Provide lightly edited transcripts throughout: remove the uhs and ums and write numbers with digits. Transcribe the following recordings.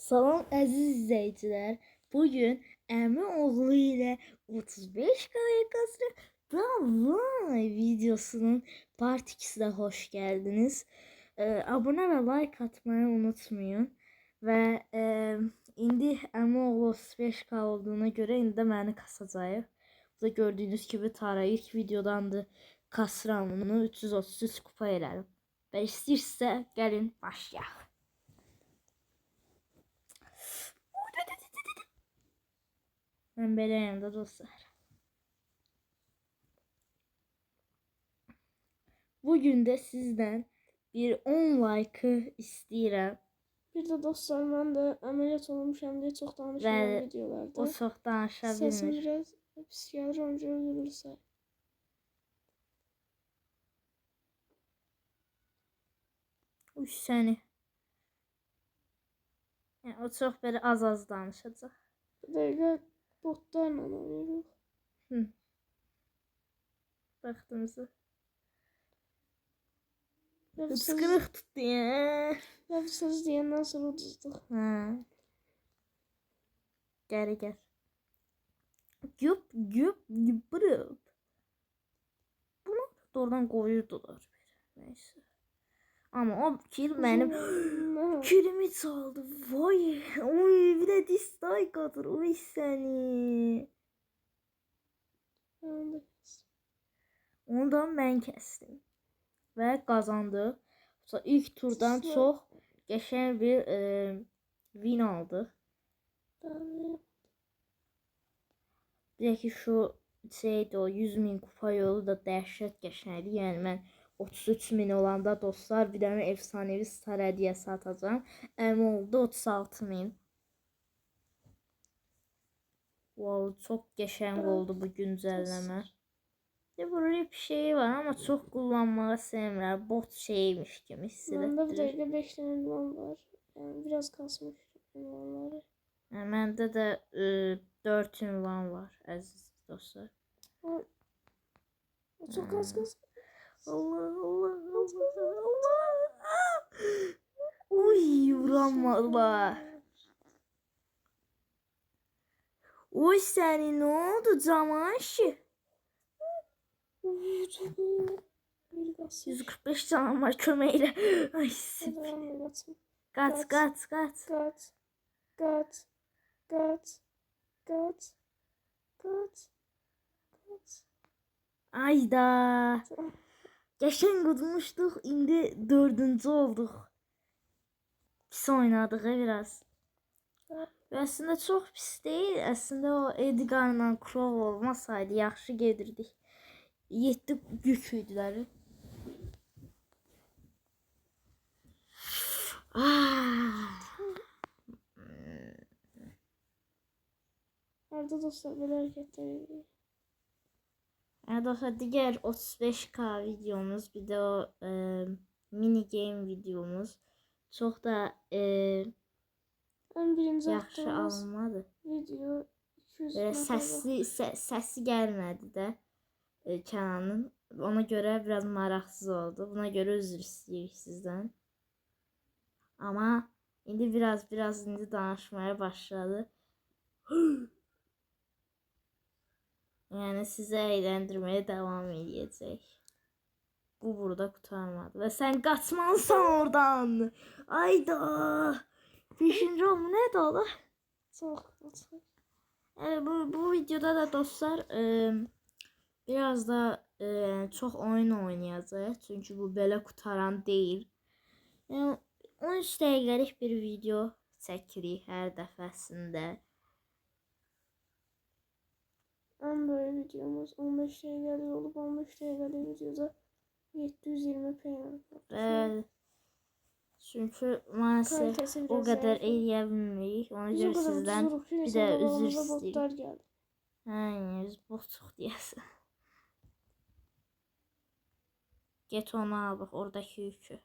Salam əziz izləyicilər. Bugün əmi oğlu ilə 35K yakası Davay videosunun part 2'sine hoş geldiniz. Abone ve like atmayı unutmayın. Və indi əmi oğlu 35K olduğuna göre indi də məni kasacaq. Bu da gördüğünüz gibi Tara ilk videodandı. Kasıram bunu 333 kupa elədim. Və istəyirsə gəlin başlayaq. Ben beləyəm də dostlar. Bugün de sizden bir 10 like'ı istəyirəm. Bir de dostlar ben de ameliyat olmuşam diye çok danışılan Və videolarda. o çox danışa Sesim bilmir. biraz psikiyatri önce öldürürse. Uy səni. Yəni, o çox belə az danışacaq. Bir dakika botlarla oynuyoruz. Baxdığınızı. Ve Sıskırıq tutdu ya. söz diyenden sonra uduzduk. Ha. Gəl. Güp. Bunu doğrudan qoyurdular. Neyse. Ama o kill benim kilimi çaldı. Vay. Oy bir de dislike atır. Oy seni. Ondan ben kestim. Ve kazandı. Sonra ilk turdan çok geçen bir win aldı. Bir ki şu şeydi o 100.000 kupa yolu da dəhşət geçerdi. Yani ben 33.000 olanda dostlar bir tane efsanevi star hediyesi atacağım. Əmi oldu 36.000. Wow, çok geçen oldu bu güncelleme. Burada bir şey var ama çok kullanmayı sevmirəm. Bot şeymiş gibi hissettirir. Bende bir dakika 5 tane ünvan var. Yani biraz kasmış ünvanları. Yani bende de 4 ünvan var aziz dostlar. O çok az. Allah. Uy vuramadılar. Uy seni ne oldu Camaşı? Uy çok iyi. 145 canım var kömeğiyle. Ay süper. Kaç. Ayda. Geçen kudmuştuk. Indi 4. olduk. Pis oynadık biraz. Ve aslında çok pis değil. Aslında o Edgar'la Crow olmasaydı yaxşı gedirdik. 7 güç idilər. Arada dostlar böyle hareketler ediyor. Yani dostlar diğer 35K videomuz bir de o mini game videomuz çok da Ben birinci yaxşı alınmadı. Video 200 Səsi gəlmədi də Kənanın. Ona göre biraz maraqsız oldu. Buna göre üzr istəyirik sizdən. Ama indi biraz indi danışmaya başladı. Yani sizi eğlendirmeye devam edecek. Bu burada kurtarmadı. Ve sen kaçmalısın oradan. Ayda. 5. olma ne oldu? Çok. Yani bu videoda da dostlar biraz da çok oyun oynayacağız. Çünkü bu böyle kurtaran değil. Yani 13 dəqiqəlik bir video çəkirik hər dəfəsində. En böyle videomuz 15 TL'li olup 15 TL'li videoda 720 peyam. Evet. Çünkü maalesef o kadar eləyə bilmirik. Ona göre sizden bir de üzür istəyirəm. Aynen, biz botuq deyəsən. Get onu al bak oradaki yükü.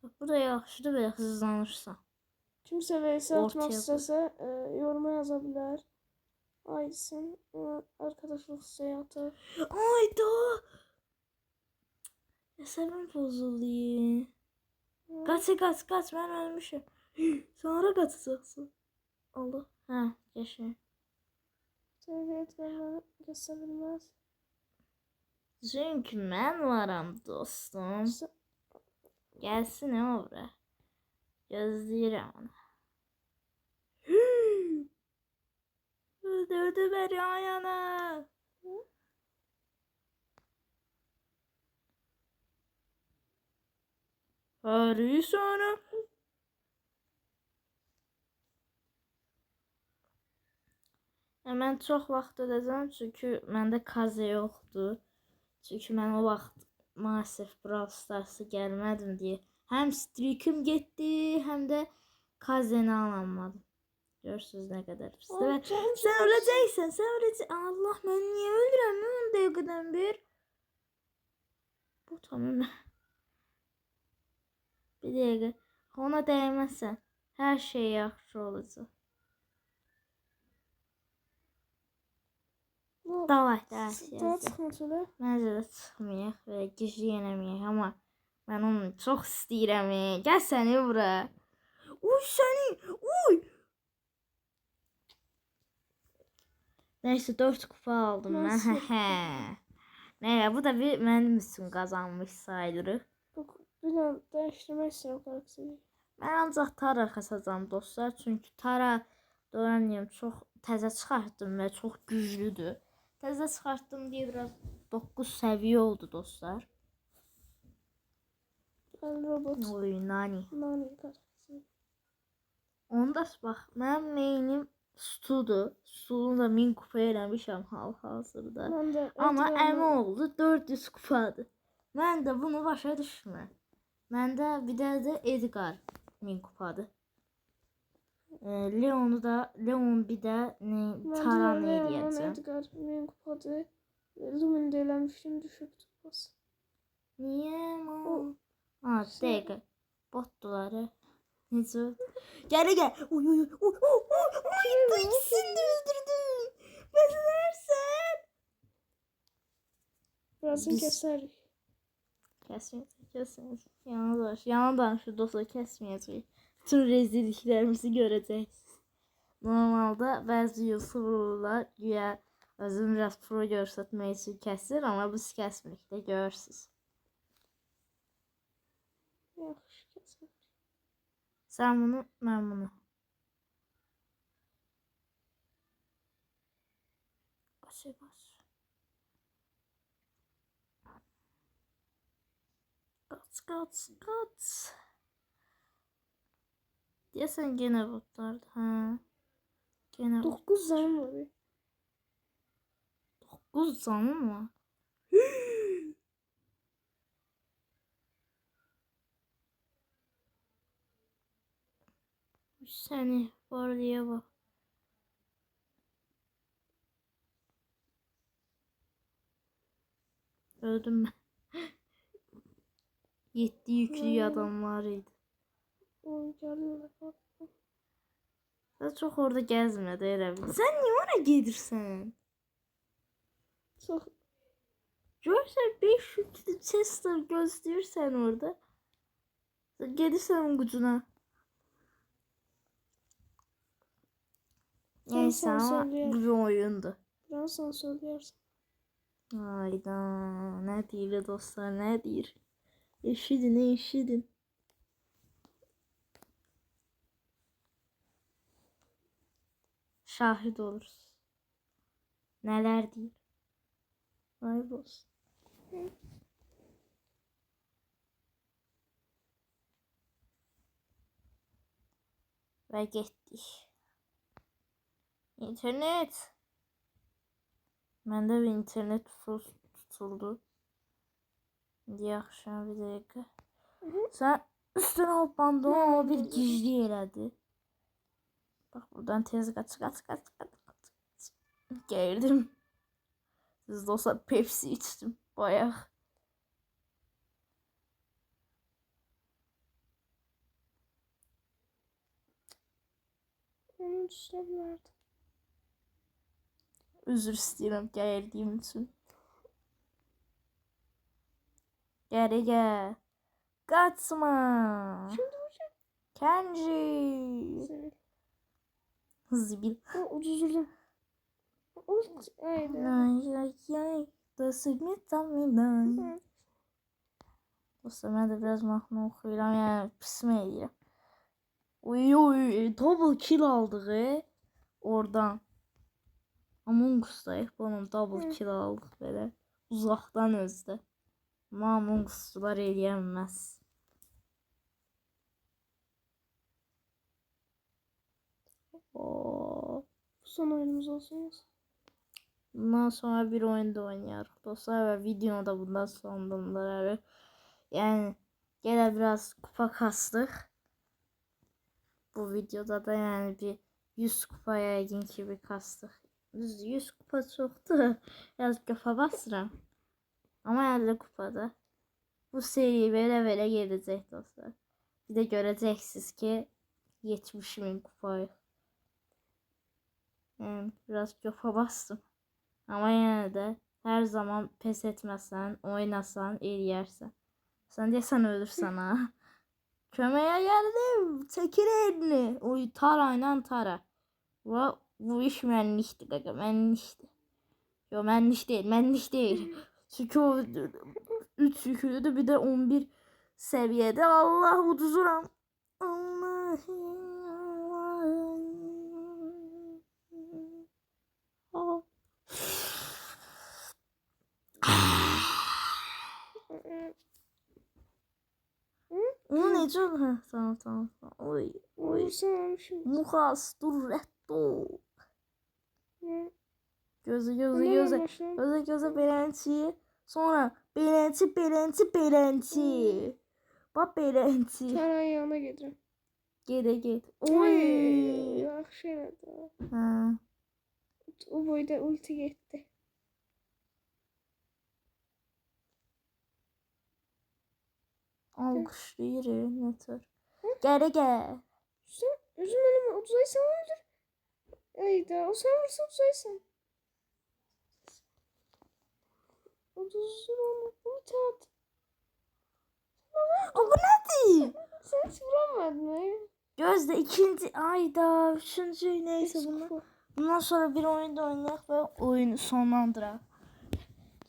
Bak bu da yaxşıdır böyle hızlanırsan. Kimse vs atmak istese yoruma yazabilir. Aysin arkadaşlık seyahati. Ayda. Əsəbim pozuldu. Kaç ben ölmüşüm. Sonra qaçacaqsan. Allah. Hə, yaşa. Seni Edgar'la kesebilmez. Çünkü mən varam dostum. Gəlsin ora. Gözləyirəm onu. Öldürdü beni ayağına. Arıyı sonra. Mən çox vaxt edəcəm çünki məndə kaze yoxdur. Çünki mən o vaxt maalesef Brawl Stars'a gəlmədim deyə həm streakim getdi, həm də kazeni alamadım. Görürsünüz nə qədər pis. Sən öləcəksən, sən öləcəksən. Allah, mən niyə öldürəm 10 dəqiqədən bir? Bu tamam. Bir dəqiqə. Ona dəyməsən, hər şey yaxşı olacaq. Davay, Daha davay. çıxmasıdır. Məncə də çıxmayaq və güclü yenəməyək, amma mən onu çox istəyirəm. Gəl səni bura. Uy səni, uy. Neyse 4 kupa aldım mən. Nasıl? Neyse bu da bir mənim üçün qazanmış sayılır. Bilmem değiştirmek istiyorum karakteri. Mən ancaq Tara kasacağım dostlar. Çünki Tara doğranıyım çox təzə çıxartdım və çox güclüdür. Təzə çıxartdım deyə biraz 9 səviyyə oldu dostlar. Ben robot. Oy nani. Nani karakteri. Onda bax, mənim mainim Stu'dur. Stu'nu da 1000 kupa eləmişəm hal-hazırda. Ben de Amma Edgar'la- əmi oldu 400 kupadır. Mən də bunu başa düşmürəm. Məndə bir də Edgar 1000 kupadır. Leon'u da bir də Tara Ben de eləyəcəm. Edgar benim kupadı. Lumin de eləmiştim düşüktü bas. Niyə ma? Ha, dəqiqə. Botduları. Necə? Gəl. Uy uy uy uy uy. İkisini də öldürdüm. Bezərsən. Birazını Biz- keserik. Kəsməyəcək. Yana danışır dostlar, kəsməyəcək. Bütün rezilliklərimizi görəcəksiniz. Normalda bəzi youtuberlar güya özünü biraz pro göstərmək üçün kəsir, amma biz kəsmirik də görürsünüz. Yaxşı keserik. Sən bunu, mən bunu. Qaç. Qaç. Deyəsən yenə botlardı. Hə. Yenə 9 canım var. 9 canım var. Səni varlıya bak. Öldüm ben. 7 yüklü adamlar idi. O geliyorlar. Sen çok orada gezme de elə bil. Sen niye oraya gedirsən? Çok Görsən 5 yüklü Chester gözləyirsən orada. Sen gedirsən onun gücünə. Neyse sen ama söyle. bu bir oyundu. biraz sen söylersin. Hayda, ne deyir dostlar, ne deyir? Eşidin. Şahit oluruz. Neler deyir? Vay olsun. Ve getdik. İnternet. Məndə bir internet tutuldu. Yaxşı, bir dəqiqə. Sən üstünə hoppandı, o bir gizli elədi. Bax, buradan tez qaç. Gəldim. Siz de olsa Pepsi içtim bayağı. Onu düşürürlerdi. Özür istəyirəm gəldiyim üçün. Gəl. Qaçma. Şimdi hocam. Kenji. Senin. Zibil. Uduzdurdum. Haydi. Ay ay ay. Da signet tamam. Hı. Dostlar ben de biraz mahnı okuyuram. Yani pisme edirəm. Uy uy. Double kill aldık. Oradan. Among Us'dayıq. Bunun double Hı. kill aldıq belə. Uzaqdan özdə. Amma Among Us'çular eləyəməz. Oo. Son oyunumuz olsun yaz. Bundan sonra bir oyunda oynayarıq dostlar ve videonu da bundan sonlandırarıq. Yani gene biraz kupa kastık. Bu videoda da yani bir 100 kupaya yakın gibi kastık. 100 kupa çoktu. Biraz kafa basıram. Ama 50 kupada. Bu seri böyle gelecek dostlar. Bir de göreceksiniz ki 70.000 kupayı. Yani biraz kafa bastım. Ama yine de her zaman pes etmezsen, oynasan, eləyərsən. Sen deyəsən ölürsən ha. Köməyə gəldim. Çəkir elini. Oy tarayla tara. Bu iş mənlikdir qaqa, mənlikdir. Yo mənlik deyil, mənlik deyil. Çünki o 3 yüklüdür, bir de 11 seviyede. Allah uduzuram. Allah. Allah. O necə? Hə, tamam. Oy. Vursamışım. Muhas Durretto. Hı. Gözü Ondan başlayalım. Gözü belençi. Sonra belençi. Bak belençi. Taran yanına getirəm. Gede. Oy. Oy. Yaxşı elədi. Ha. O boyda ulti getdi. Alqışlayır nətər. Gəl. Sen özün önüme uzaysan öldür. Hayda o sen vursa uzaysan. Uzun onu ulti at. O bu nədir? Sen hiç vuramadın mı? Gözde ikinci ayda, üçüncü neyse bunu. Bundan sonra bir oyunda oynayaq ve oyunu sonlandıraq.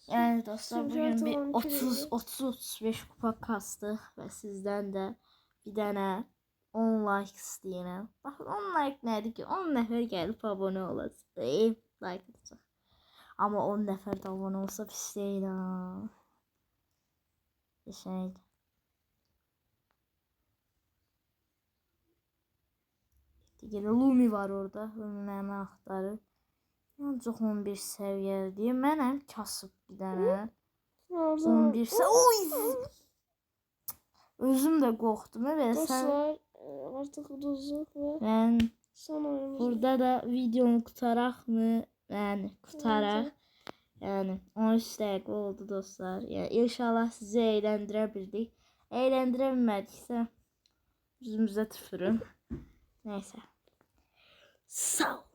Yani dostlar bugün bir 30-35 kupa kastık ve sizden de bir tane 10 like istəyirəm. Bax 10 like nədir ki? 10 nəfər gəlib abone olacaq. Like atacaq. Amma 10 nəfər də abone olsa pis deyil ha. Şey. Digər Lumi var orada. Lumi'ni axtarır. Ancaq 11 səviyyədir. Mənəm kasıb bir dənə. 11 səviyyə. Oy! Özüm də qorxdum. Dostlar artık uduzluq ve Ben son oyunumuz. burada da videonu qutarak mı? Yani qutarak. Yani 13 dəqiqə oldu dostlar. Yani inşallah sizi eğlendirə bildik. Eğlendirə bilmədiksə üzümüzə tüfürün. Neyse. Sağ ol.